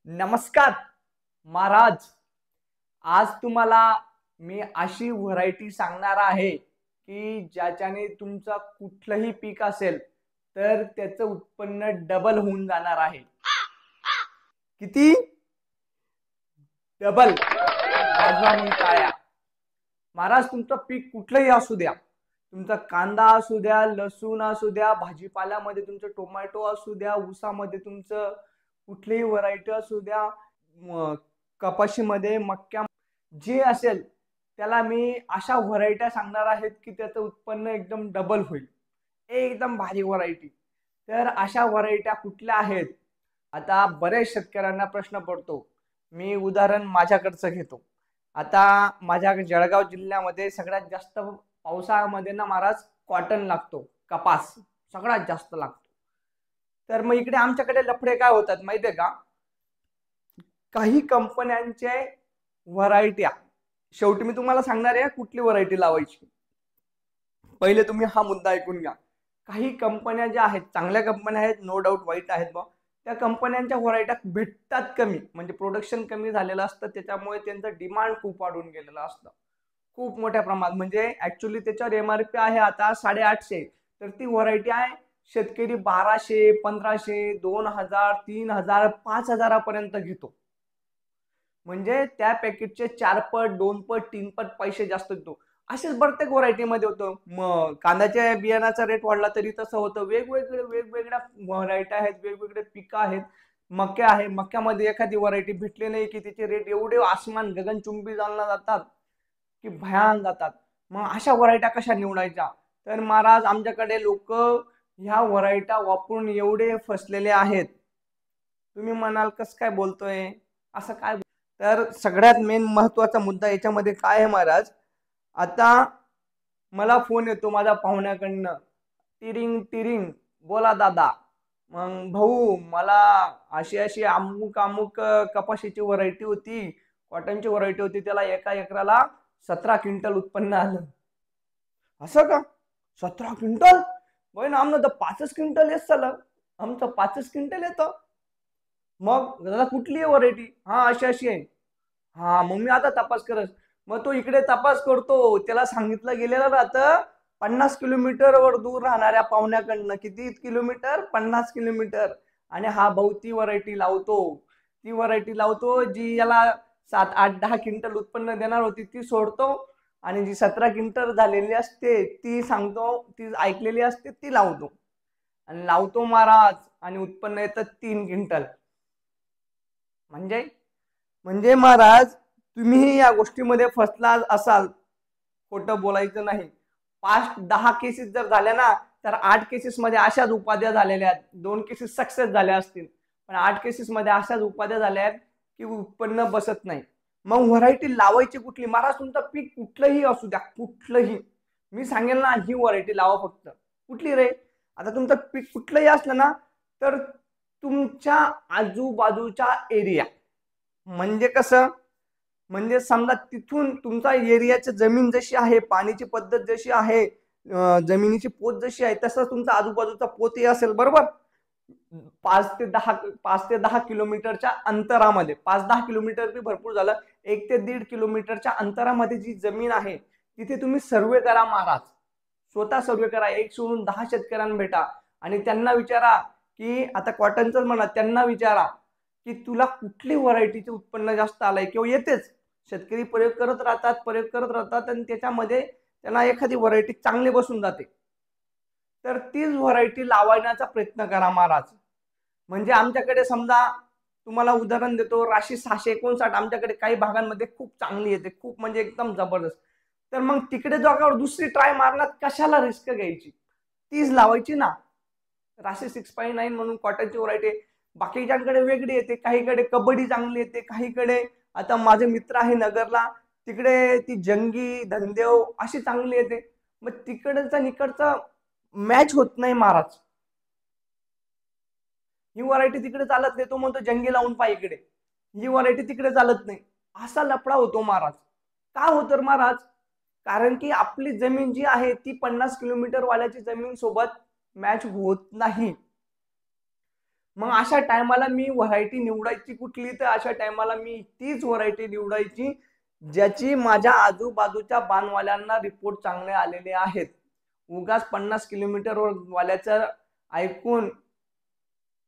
नमस्कार महाराज. आज तुम्हाला मी अशी व्हरायटी सांगणार आहे की ज्याच्याने तुमचा कुठलंही पीक असेल तर त्याचं उत्पन्न डबल होऊन जाणार आहे. किती? डबल. वाजवा मग टाळ्या. महाराज, तुमचं पीक कुठलंही असू द्या, तुमचा कांदा असू द्या, लसूण असू द्या, भाजीपाल्यामध्ये तुमचं टोमॅटो असू द्या, ऊसामध्ये तुमचं कुठलीही व्हरायटी असू द्या, कपाशीमध्ये, मक्या, जे असेल त्याला मी अशा व्हरायट्या सांगणार आहेत की त्याचं उत्पन्न एकदम डबल होईल. एकदम भारी व्हरायटी. तर अशा व्हरायट्या कुठल्या आहेत? आता बरेच शेतकऱ्यांना प्रश्न पडतो. मी उदाहरण माझ्याकडचं घेतो. आता माझ्या जळगाव जिल्ह्यामध्ये सगळ्यात जास्त पावसाळ्यामध्ये ना महाराज कॉटन लागतो, कपास सगळ्यात जास्त लागतो. तर मग इकडे आमच्याकडे लफडे काय होतात माहितीये का? काही कंपन्यांचे व्हरायट्या, शेवटी मी तुम्हाला सांगणार आहे कुठली व्हरायटी लावायची. पहिले तुम्ही हा मुद्दा ऐकून घ्या. काही कंपन्या ज्या आहेत, चांगल्या कंपन्या आहेत, नो डाऊट, वाईट आहेत बा, त्या कंपन्यांच्या व्हरायट्या भेटतात कमी, म्हणजे प्रोडक्शन कमी झालेलं असतं, त्याच्यामुळे त्यांचं डिमांड खूप वाढून गेलेलं असतं, खूप मोठ्या प्रमाणात. म्हणजे ऍक्च्युली त्याच्यावर MRP आहे आता 850, तर ती व्हरायटी आहे शेतकरी 1200, 1500, 2000, 3000, 5000 घेतो. म्हणजे त्या पॅकेटचे 4 पट, 2 पट, 3 पट पैसे जास्त देतो. असेच प्रत्येक व्हरायटीमध्ये होतं. मग कांद्याच्या बियाणाचा रेट वाढला तरी तसं होतं. वेगवेगळ्या व्हरायटी आहेत, वेगवेगळे पिकं आहेत. मक्या आहे, मक्यामध्ये एखादी व्हरायटी भेटली नाही की त्याचे रेट एवढे आसमान गगनचुंबी जाणला जातात की भयान जातात. मग अशा व्हरायट्या कशा निवडायच्या? तर महाराज, आमच्याकडे लोक ह्या व्हरायट्या वापरून एवढे फसलेले आहेत. तुम्ही म्हणाल कसं काय बोलतोय, असं काय? तर सगळ्यात मेन महत्वाचा मुद्दा याच्यामध्ये काय आहे महाराज? आता मला फोन येतो माझ्या पाहुण्याकडनं, तिरिंग तिरिंग, बोला दादा. मग भाऊ, मला अशी अशी अमुक अमुक कपाशीची व्हरायटी होती, कॉटनची व्हरायटी होती, त्याला एका एकराला 17 क्विंटल उत्पन्न आलं. असं का? 17 क्विंटल? बहीण, आमनं तर 5 क्विंटल येत झालं. आमचं 5 क्विंटल येतं. मग दादा कुठली आहे व्हरायटी? हा अशी अशी आहे. हा, मग मी आता तपास करत. मग तो इकडे तपास करतो, त्याला सांगितलं गेलेलं राहतं 50 किलोमीटरवर दूर राहणाऱ्या पाहुण्याकडनं. किती किलोमीटर? 50 किलोमीटर. आणि हा भाऊ ती व्हरायटी लावतो जी याला 7, 8, 10 क्विंटल उत्पन्न देणार होती ती सोडतो, आणि जी 17 क्विंटल झालेली असते ती सांगतो, ती ऐकलेली असते ती लावतो, आणि लावतो महाराज, आणि उत्पन्न येतं 3 क्विंटल. म्हणजे म्हणजे महाराज, तुम्ही या गोष्टीमध्ये फसला असाल, खोटं बोलायचं नाही. 5-10 केसेस जर झाल्या ना, तर 8 केसेस मध्ये अशाच उपाध्या झालेल्या आहेत. 2 केसेस सक्सेस झाल्या असतील, पण 8 केसेस मध्ये अशाच उपाध्या झाल्या आहेत की उत्पन्न बसत नाही. मग व्हरायटी लावायची कुठली? महाराज, तुमचं पीक कुठलंही असू द्या, कुठलंही, मी सांगेल ना ही व्हरायटी लावा फक्त. कुठली रे? आता तुमचं पीक कुठलंही असलं ना, तर तुमच्या आजूबाजूचा एरिया, म्हणजे कसं, म्हणजे समजा तिथून तुमचा एरियाची जमीन जशी आहे, पाण्याची पद्धत जशी आहे, जमिनीची पोत जशी आहे, तसं तुमचा आजूबाजूचा पोतही असेल, बरोबर. 5 ते 10 किलोमीटरच्या अंतरामध्ये, 5-10 किलोमीटर बी भरपूर झालं, 1 ते 1.5 किलोमीटरच्या अंतरामध्ये जी जमीन आहे तिथे तुम्ही सर्वे करा महाराज. स्वतः सर्वे करा. 1 सोडून 10 शेतकऱ्यांना भेटा आणि त्यांना विचारा की, आता कॉटनच म्हणा, त्यांना विचारा की तुला कुठली व्हरायटीचे उत्पन्न जास्त आलंय किंवा येतेच. शेतकरी प्रयोग करत राहतात आणि त्याच्यामध्ये त्यांना एखादी व्हरायटी चांगली बसून जाते, तर तीच व्हरायटी लावण्याचा प्रयत्न करा महाराज. म्हणजे आमच्याकडे समजा, तुम्हाला उदाहरण देतो, राशी 659 आमच्याकडे काही भागांमध्ये खूप चांगली येते, खूप म्हणजे एकदम जबरदस्त. तर मग तिकडे जागावर दुसरी ट्राय मारण्यात कशाला रिस्क घ्यायची? तीच लावायची ना. राशी 659 म्हणून कॉटनची व्हरायटी बाकीच्यांकडे वेगळी येते, काहीकडे कबड्डी चांगली येते, काहीकडे, आता माझे मित्र आहे नगरला, तिकडे ती जंगी, धनदेव अशी चांगली येते. मग तिकडचा निकडचा मॅच होत नाही महाराज. ही व्हरायटी तिकडे चालत नाही, तो म्हणतो जंगी लावून पाय इकडे, ही व्हरायटी तिकडे चालत नाही, असा लफडा होतो महाराज. का होतं महाराज? कारण की आपली जमीन जी आहे ती 50 किलोमीटर वाल्याची जमीन सोबत मॅच होत नाही. मग अशा टायमाला मी व्हरायटी निवडायची कुठली, तर अशा टायमाला मी तीच व्हरायटी निवडायची ज्याची माझ्या आजूबाजूच्या बांधवाल्यांना रिपोर्ट चांगले आलेले आहेत. उगाच 50 किलोमीटर वाल्याचं ऐकून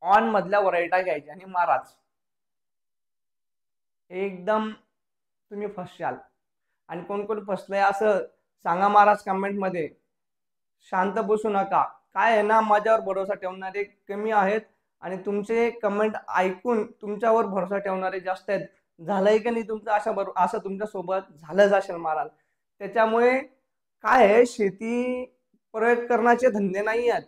ऑन मधल्या व्हरायट्या घ्यायच्या आणि माराच. एकदम तुम्ही फसशाल. आणि कोण कोण फसलंय असं सांगा महाराज कमेंटमध्ये. शांत बसू नका. काय आहे ना, माझ्यावर भरोसा ठेवणारे कमी आहेत आणि तुमचे कमेंट ऐकून तुमच्यावर भरोसा ठेवणारे जास्त आहेत. झालंय की नाही तुमचं असं तुमच्या सोबत झालंच असेल महाराज. त्याच्यामुळे काय आहे, शेती प्रयोग करण्याचे धंदे नाही आहेत.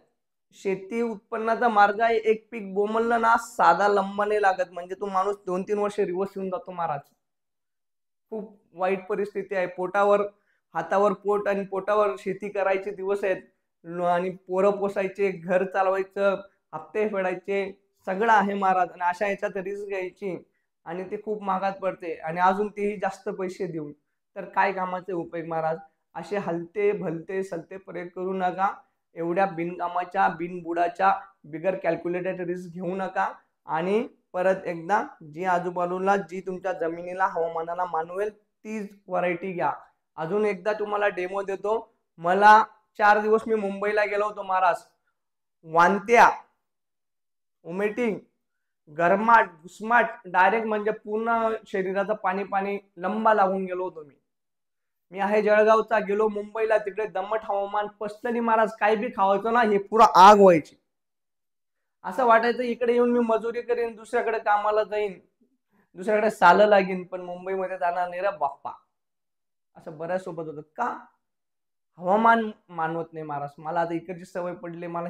शेती उत्पन्नाचा मार्ग आहे. एक पीक बोंबललं ना, साधा लंबा नाही लागत, म्हणजे तो माणूस 2-3 वर्ष रिवर्स येऊन जातो महाराज. खूप वाईट परिस्थिती आहे. पोटावर हातावर पोट आणि पोटावर शेती करायचे दिवस आहेत. आणि पोरं पोसायचे, घर चालवायचं, हप्ते फेडायचे, सगळं आहे महाराज. आणि अशा याच्यात रिस्क घ्यायची आणि ते खूप महागात पडते आणि अजून तेही जास्त पैसे देऊन, तर काय कामाचे उपयोग महाराज. असे हलते भलते सलते प्रयोग करू नका. एवढ्या बिनकामाच्या बिनबुडाच्या बिगर कॅल्क्युलेटेड रिस्क घेऊ नका. आणि परत एकदा जी आजूबाजूला जी तुमच्या जमिनीला हवामानाला मानवेल तीच व्हरायटी घ्या. अजून एकदा तुम्हाला डेमो देतो. मला 4 दिवस मी मुंबईला गेलो होतो महाराज. वांत्या, उमेटिंग, गरमाट, घुसमाट डायरेक्ट म्हणजे पूर्ण शरीराचं पाणी पाणी लंबा लागून गेलो होतो मी. मी आहे जळगावचा, गेलो मुंबईला, तिकडे दमट हवामान, पचलं महाराज. काही बी खावायचं ना, हे पुरा आग व्हायची. असं वाटायचं इकडे येऊन मी मजुरी करीन, दुसऱ्याकडे कामाला जाईन, दुसऱ्याकडे सालं लागीन, पण मुंबईमध्ये जाणार नाही रे बाप्पा. असं बऱ्याच सोबत होतं. का? हवामान मानवत नाही महाराज. मला आता इकडची सवय पडली, मला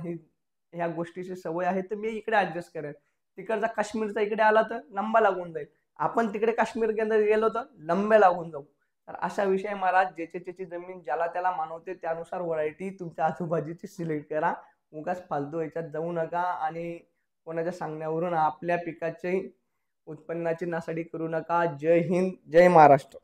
ह्या गोष्टीची सवय आहे, तर मी इकडे ऍडजस्ट करेन. तिकडचा काश्मीरचा इकडे आला तर लंबा लागून जाईल. आपण तिकडे काश्मीर गेलो तर लंबे लागून जाऊ. तर अशा विषय महाराज, ज्याची जमीन ज्याला त्याला मानवते त्यानुसार व्हरायटी तुमच्या आजूबाजूची सिलेक्ट करा. उगाच फालतू याच्यात जाऊ नका आणि कोणाच्या सांगण्यावरून आपल्या पिकाची उत्पन्नाची नासाडी करू नका. जय हिंद, जय महाराष्ट्र.